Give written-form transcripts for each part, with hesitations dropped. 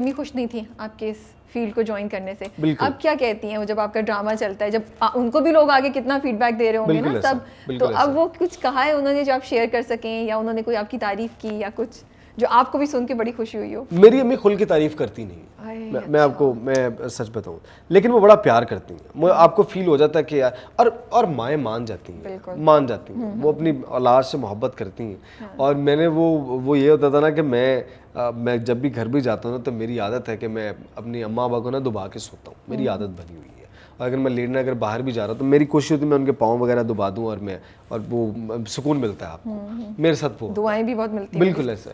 Mummy खुश नहीं थी आपके इस फील्ड को ज्वाइन करने से। बिल्कुल। अब क्या कहती हैं वो जब आपका ड्रामा चलता है, जब उनको भी लोग आगे कितना फीडबैक दे रहे होंगे ना सब, तो अब वो कुछ कहा है उन्होंने जो आप शेयर कर सकें, या उन्होंने कोई आपकी तारीफ की या कुछ जो आपको भी सुन के बड़ी खुशी हुई हो? मेरी अम्मी खुल की तारीफ करती नहीं है, मैं आपको मैं सच बताऊं, लेकिन वो बड़ा प्यार करती हैं। वो आपको फील हो जाता है कि यार, और माएँ मान जाती हैं, मान जाती हैं, वो अपनी औलाद से मोहब्बत करती हैं। और मैंने वो ये होता था ना कि मैं जब भी घर भी जाता हूँ ना, तो मेरी आदत है कि मैं अपनी अम्मा अब्बा को ना दुबा के सोता हूँ, मेरी आदत बनी हुई है। और अगर मैं लेटने अगर बाहर भी जा रहा हूँ तो मेरी कोशिश होती है मैं उनके पाँव वगैरह दुबा दूँ, और वो सुकून मिलता है आपको, मेरे साथ वो दुआएं भी बहुत मिलती हैं। बिल्कुल ऐसा।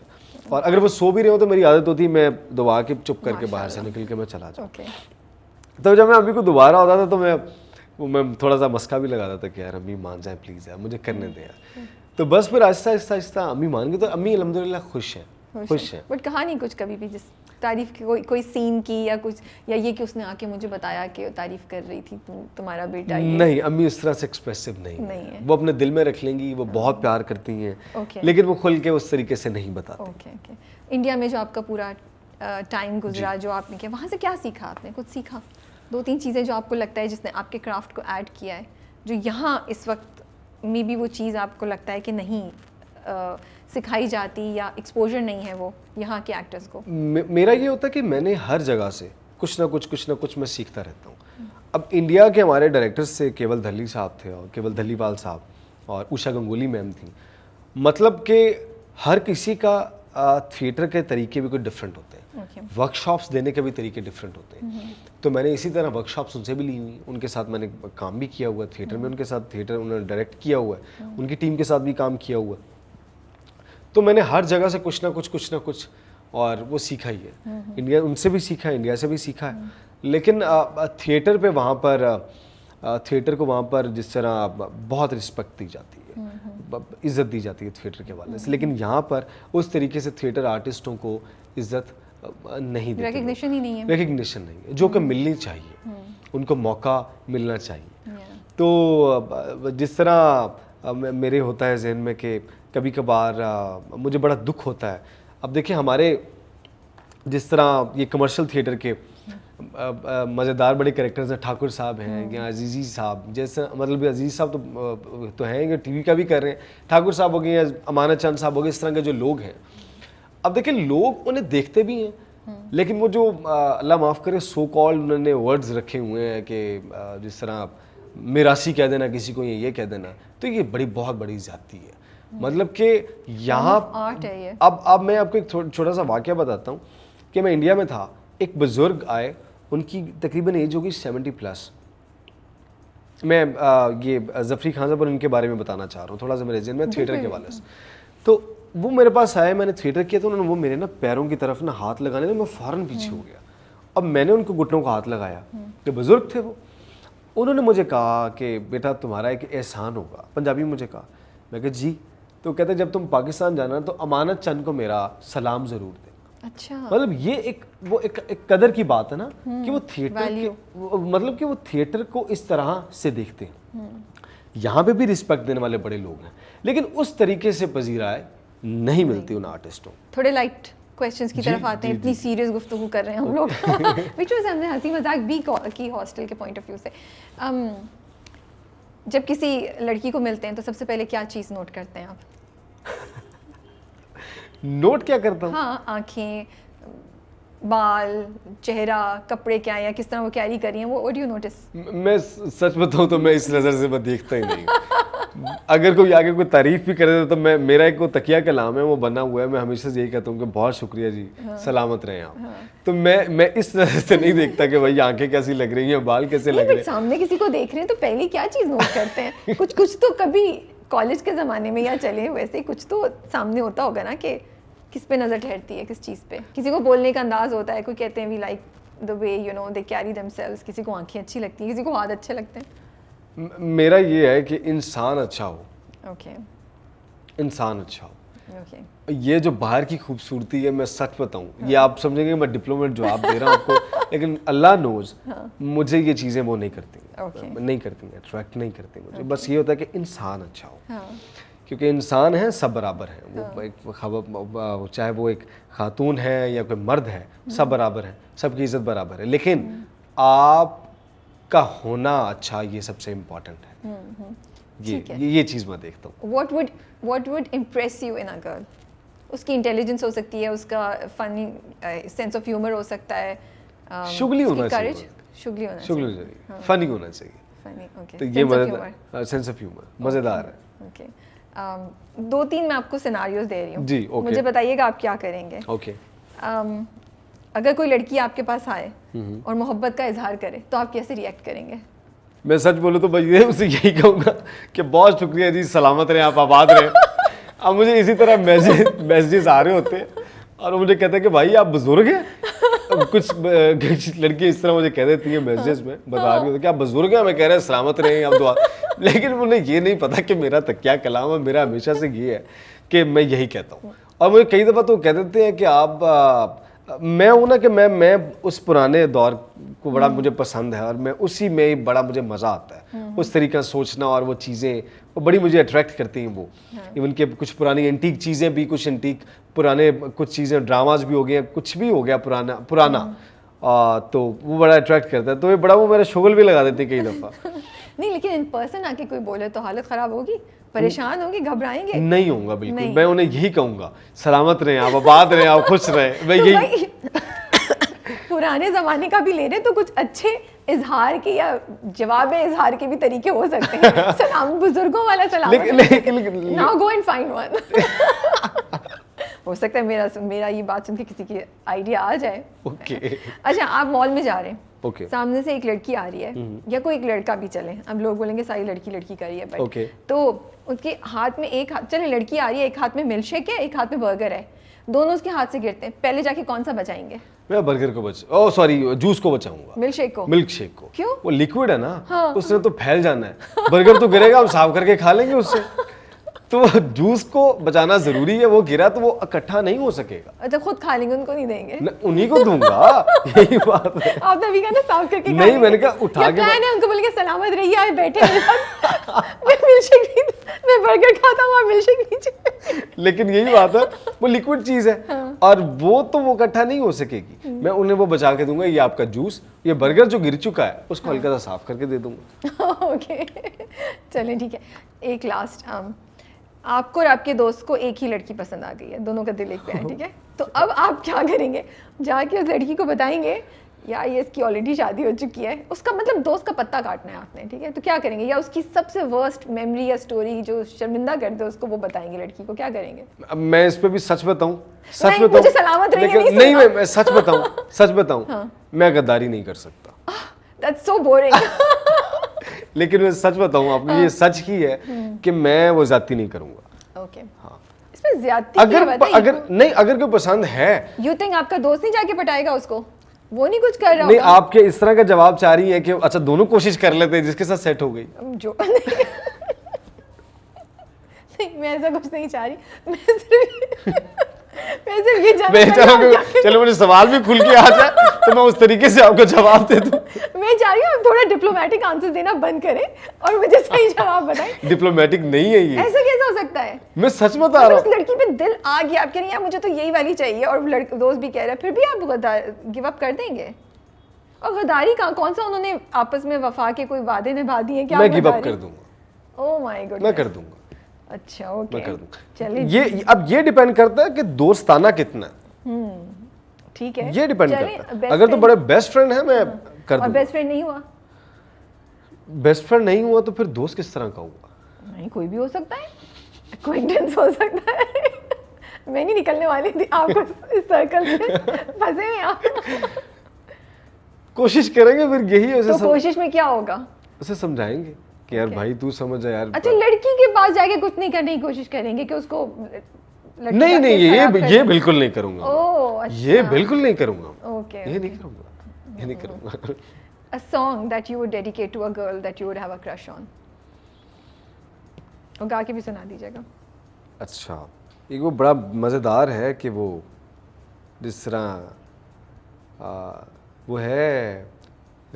और अगर वो सो भी रहे हो तो मेरी आदत होती है मैं दुआ के चुप करके बाहर से निकल के मैं चला जाऊँ। तो जब मैं अम्मी को दोबारा होता था तो मैं थोड़ा सा मस्का भी लगाता था कि यार अम्मी मान जाए प्लीज़ यार, मुझे करने दें यार। तो बस फिर आहिस्ता आहिस्ता आहिस्ता अम्मी मान गई, तो अम्मी अल्हम्दुलिल्लाह खुश है। बट कहा नहीं कुछ कभी भी जिस तारीफ की कोई सीन की या कुछ, या ये कि उसने आके मुझे बताया कि तारीफ कर रही थी तुम्हारा बेटा? नहीं, अम्मी इस तरह से एक्सप्रेसिव नहीं है। वो अपने दिल में रख लेंगी, वो बहुत प्यार करती हैं, लेकिन वो खुल के उस तरीके से नहीं बताती। इंडिया में जो आपका पूरा टाइम गुजरा, जो आपने किया, वहाँ से क्या सीखा आपने? कुछ सीखा? 2-3 चीज़ें जो आपको लगता है जिसने आपके क्राफ्ट को ऐड किया है, जो यहाँ इस वक्त मे बी वो चीज़ आपको लगता है कि नहीं सिखाई जाती या एक्सपोजर नहीं है वो यहाँ के एक्टर्स को? मेरा ये होता है कि मैंने हर जगह से कुछ ना कुछ मैं सीखता रहता हूँ। अब इंडिया के हमारे डायरेक्टर्स से केवल दल्ली साहब थे, और केवल दल्लीवाल साहब और उषा गंगोली मैम थी, मतलब कि हर किसी का थिएटर के तरीके भी कुछ डिफरेंट होते हैं, वर्कशॉप्स देने के भी तरीके डिफरेंट होते हैं। तो मैंने इसी तरह वर्कशॉप्स उनसे भी ली हुई, उनके साथ मैंने काम भी किया हुआ है थिएटर में, उनके साथ थिएटर उन्होंने डायरेक्ट किया हुआ है, उनकी टीम के साथ भी काम किया हुआ है। तो मैंने हर जगह से कुछ ना कुछ और वो सीखा ही है। इंडिया उनसे भी सीखा है, इंडिया से भी सीखा है, लेकिन थिएटर पे वहाँ पर थिएटर को वहाँ पर जिस तरह बहुत रिस्पेक्ट दी जाती है, इज़्ज़त दी जाती है थिएटर के वाले से, लेकिन यहाँ पर उस तरीके से थिएटर आर्टिस्टों को इज़्ज़त नहीं देते, रिकग्निशन ही नहीं है, रिकग्निशन नहीं है जो कि मिलनी चाहिए, उनको मौका मिलना चाहिए। तो जिस तरह मेरे होता है जहन में कि कभी कभार मुझे बड़ा दुख होता है। अब देखिए हमारे जिस तरह ये कमर्शियल थिएटर के मज़ेदार बड़े कैरेक्टर्स हैं, ठाकुर साहब हैं या अजीज़ी साहब, जैसे मतलब अजीज़ साहब तो हैं कि टीवी का भी कर रहे हैं, ठाकुर साहब हो गए या अमानत चंद साहब हो गए, इस तरह के जो लोग हैं, अब देखिए लोग उन्हें देखते भी हैं, लेकिन वो जो अल्लाह माफ़ करे सो कॉल्ड उन्होंने वर्ड्स रखे हुए हैं कि जिस तरह मिरासी कह देना किसी को, ये कह देना, तो ये बहुत बड़ी ज़्यादती है। मतलब कि यहाँ आर्ट है ये। अब मैं आपको एक छोटा सा वाक़या बताता हूँ कि मैं इंडिया में था, एक बुज़ुर्ग आए, उनकी तकरीबन एज होगी 70+। मैं ये ज़फ़री खान साहब और उनके बारे में बताना चाह रहा हूँ, थोड़ा सा मेरे जहन में थिएटर के वाले से। तो वो मेरे पास आए, मैंने थिएटर किया, तो उन्होंने वो मेरे ना पैरों की तरफ ना हाथ लगाने, मैं फ़ौरन पीछे हो गया। अब मैंने उनको घुटनों को हाथ लगाया, तो बुज़ुर्ग थे वो, उन्होंने मुझे कहा कि बेटा तुम्हारा एक एहसान होगा, पंजाबी में मुझे कहा। मैं कहा जी। तो कहते जब तुम पाकिस्तान जाना तो अमानत चंद को मेरा सलाम ज़रूर दे। अच्छा, मतलब ये एक कदर की बात है ना कि वो थिएटर मतलब कि वो थिएटर को इस तरह से देखते हैं। यहाँ पे भी रिस्पेक्ट देने वाले बड़े लोग हैं, लेकिन उस तरीके से पजीराई नहीं मिलती उन आर्टिस्टों। थोड़े लाइट क्वेश्चंस की तरफ आते हैं, इतनी सीरियस गुफ्तगू कर रहे हैं हम लोग विच वाज हमने हंसी मजाक भी की हॉस्टल के पॉइंट ऑफ व्यू से। जब किसी लड़की को मिलते हैं तो सबसे पहले क्या चीज़ नोट करते हैं आप? नोट क्या करता हूँ? हाँ, आँखें, बाल, चेहरा, कपड़े क्या है, या किस तरह वो कैरी कर रही हैं, वो व्हाट डू यू नोटिस? मैं सच बताऊँ तो मैं इस नज़र से मैं देखता ही नहीं। अगर कोई आगे कोई तारीफ भी करे तो मेरा एक वो तकिया कलाम है, वो बना हुआ है, मैं हमेशा यही कहता हूँ कि बहुत शुक्रिया जी, सलामत रहें आप। तो मैं इस नज़र से नहीं देखता कि भाई आंखें कैसी लग रही हैं, बाल कैसे लग रहे हैं। सामने किसी को देख रहे हैं तो पहले क्या चीज़ नोट करते हैं? कुछ तो कभी कॉलेज के ज़माने में या चले वैसे कुछ तो सामने होता होगा ना कि किस पे नज़र ठहरती है, किस चीज़ पे? किसी को बोलने का अंदाज़ होता है, कोई कहते हैं we like the way you know they carry themselves, किसी को आंखें अच्छी लगती हैं, किसी को हाथ अच्छे लगते हैं। मेरा ये है कि इंसान अच्छा हो। ओके, इंसान अच्छा हो। ओके, ये जो बाहर की खूबसूरती है, मैं सच बताऊं, ये आप समझेंगे मैं डिप्लोमेट जवाब दे रहा हूँ आपको, लेकिन अल्लाह नोज मुझे ये चीज़ें वो नहीं करती, नहीं करती, अट्रैक्ट नहीं करती मुझे। बस ये होता है कि इंसान अच्छा हो। क्योंकि इंसान है सब बराबर है, वो एक चाहे वो एक खातून है या कोई मर्द है, सब बराबर है, सबकी इज्जत बराबर है, लेकिन आपका होना अच्छा ये सबसे इम्पोर्टेंट है। ये चीज़ मैं देखता हूँ। What would impress you in a girl? उसकी इंटेलिजेंस हो सकती है, उसका फनी सेंस ऑफ ह्यूमर हो सकता है, शुगली होना चाहिए, शुगली होना चाहिए, फनी होना चाहिए, फनी, ओके, तो ये मजेदार, सेंस ऑफ ह्यूमर मजेदार है। ओके, 2-3 मैं आपको सिनारियोज दे रही हूँ जी, ओके, मुझे बताइएगा आप क्या करेंगे। ओके। अगर कोई लड़की आपके पास आए और मोहब्बत का इजहार करे तो आप कैसे रिएक्ट करेंगे? मैं सच बोलूँ तो भाई उसे यही कहूँगा कि बहुत शुक्रिया जी, सलामत रहे आप, आबाद रहे। अब मुझे इसी तरह मैसेजेस आ रहे होते हैं और मुझे कहते हैं कि भाई आप बुजुर्ग हैं। कुछ लड़की इस तरह मुझे कह देती है मैसेजेस में, बता रही होती कि आप बुजुर्ग हैं, मैं कह रहा सलामत रहे आप दुआ। लेकिन उन्हें ये नहीं पता कि मेरा तकिया कलाम है, मेरा हमेशा से ये है कि मैं यही कहता हूँ। और मुझे कई दफ़ा तो कह देते हैं कि आप मैं हूँ ना कि मैं उस पुराने दौर को बड़ा मुझे पसंद है और मैं उसी में बड़ा मुझे मज़ा आता है, उस तरीका सोचना और वो चीज़ें वो बड़ी मुझे अट्रैक्ट करती हैं। वो इवन के कुछ पुरानी एंटीक चीज़ें भी, कुछ एंटीक पुराने कुछ चीज़ें, ड्रामाज भी हो गए, कुछ भी हो गया पुराना तो वो बड़ा अट्रैक्ट करता है, तो ये बड़ा वो मेरा शुगल भी लगा देते कई दफ़ा। नहीं, लेकिन इन पर्सन आके कोई बोले तो हालत ख़राब होगी, परेशान होगी, घबराएंगे? नहीं होऊंगा बिल्कुल, मैं उन्हें यही कहूँगा सलामत रहें आप, आबाद रहें आप, खुश रहें। मैं यही पुराने ज़माने का भी ले रहे तो कुछ अच्छे इजहार के या जवाब इजहार के भी तरीके हो सकते हैं। सलाम, बुजुर्गों वाला सलाम, now go and find one. हो सकता है मेरा ये बात सुन के किसी की आइडिया आ जाए। ओके। अच्छा, आप मॉल में जा रहे हैं, Okay. सामने से एक लड़की आ रही है या कोई एक लड़का भी, चले अब लोग बोलेंगे सारी लड़की कर रही है, बट okay. तो उसके हाथ में चले लड़की आ रही है, एक हाथ में मिल्कशेक है, एक हाथ में बर्गर है, दोनों उसके हाथ से गिरते हैं, पहले जाके कौन सा बचाएंगे? मैं बर्गर को सॉरी जूस को बचाऊंगा। मिल्कशेक को? क्यों? वो लिक्विड है ना, हाँ। उसने तो फैल जाना है। बर्गर तो गिरेगा, हम साफ करके खा लेंगे उससे। तो जूस को बचाना जरूरी है, वो गिरा तो वो इकट्ठा नहीं हो सकेगा। अच्छा, खुद खा लेंगे, उनको नहीं देंगे? उन्हीं को दूंगा, यही बात है। आपने अभी कहा ना साफ करके नहीं, मैंने कहा उठा के प्लान है, उनको बोलेंगे सलामत रहिए, आए बैठे मैं मिल्कशेक नहीं, मैं बर्गर खाता हूँ, आप मिल्कशेक लीजिए। लेकिन यही बात है, वो लिक्विड चीज है। हाँ। और वो इकट्ठा नहीं हो सकेगी। मैं उन्हें वो बचा के दूंगा, ये आपका जूस, ये बर्गर जो गिर चुका है उसको हल्का सा साफ करके दे दूंगा। ओके, चलिए ठीक है। एक लास्ट, आपको और आपके दोस्त को एक ही लड़की पसंद आ गई है, दोनों का दिल एक पे है, ठीक है? तो अब आप क्या करेंगे? जाके उस लड़की को बताएंगे यार ये इसकी ऑलरेडी शादी हो चुकी है, उसका मतलब दोस्त का पत्ता काटना है आपने, ठीक है? तो क्या करेंगे? या उसकी सबसे वर्स्ट मेमोरी या स्टोरी जो शर्मिंदा कर दे उसको, वो बताएंगे लड़की को, क्या करेंगे? अब मैं इस पे भी सच बताऊं, मुझे सलामत रहिए नहीं, मैं सच बताऊं, हाँ। मैं गद्दारी नहीं कर सकता। That's so boring। लेकिन मैं सच बताऊं आपको, ये सच ही है कि मैं वो ज्यादती नहीं करूंगा। ओके, हाँ। इसमें ज्यादती अगर कोई पसंद है, यू थिंक आपका दोस्त नहीं जाके पटाएगा उसको? वो नहीं कुछ कर रहा नहीं, आपके इस तरह का जवाब चाह रही है कि अच्छा दोनों कोशिश कर लेते हैं, जिसके साथ सेट हो गई जो नहीं, मैं ऐसा कुछ नहीं चाह रही, मैं सिर्फ ये चलो मुझे सवाल भी खुल के आ जाए तो मैं उस तरीके से आपको जवाब दे दूं। मैं चाह रही हूँ आप थोड़ा डिप्लोमेटिक आंसर देना बंद करें और मुझे सही जवाब बताएं। डिप्लोमेटिक नहीं है ये, ऐसा कैसे हो सकता है? मैं सच बता रहा हूँ। उस लड़की पे दिल आ गया, आप कह रही हैं मुझे तो यही वाली चाहिए, और दोस्त भी कह रहा है, फिर भी आप गिव अप कर देंगे? और गद्दारी का कौन सा, उन्होंने आपस में वफा के कोई वादे निभा दिए क्या? मैं गिव अप कर दूंगा। ओह माय गॉड, मैं कर दूंगा। अच्छा, ओके, मैं कर दूंगा। चलिए, अब ये डिपेंड करता है कि दोस्ताना कितना है। ठीक है, ये डिपेंड करता है। अगर तो बड़े बेस्ट फ्रेंड है मैं कर दूंगा। और बेस्ट फ्रेंड नहीं हुआ? बेस्ट फ्रेंड नहीं हुआ तो फिर दोस्त किस तरह का हुआ? नहीं, कोई भी हो सकता है, अक्वाइंटेंस हो सकता है। मैं नहीं निकलने वाली थी आपको इस सर्कल से, फंसे हैं आप। कोशिश करेंगे फिर यही। तो कोशिश में क्या होगा? उसे समझाएंगे कि यार भाई तू समझ जा यार। अच्छा, लड़की के पास जाके कुछ नहीं करने की कोशिश करेंगे कि उसको नहीं, ये बिल्कुल नहीं करूंगा। ओह, अच्छा, ये बिल्कुल नहीं करूंगा। ओके, ये नहीं करूंगा, ये नहीं करूंगा। A song that you would dedicate to a girl that you would have a crush on, और गा के भी सुना दीजिएगा। अच्छा, एक वो बड़ा मज़ेदार है कि वो जिस तरह वो है,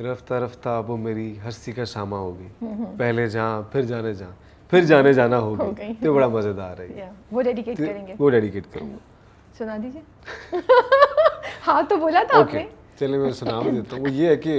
रफ्ता रफ्ता वो मेरी हंसी का शामा होगी, पहले जहाँ फिर जाने जहाँ, फिर जाने जाना हो हो गई गई। तो बड़ा मज़ेदार है ये। या वो डेडिकेट तो करेंगे, वो डेडिकेट करूँगा। सुना दीजिए। हाँ तो बोला था ओके आपने। चलिए मैं सुना भी देता हूँ। वो ये है कि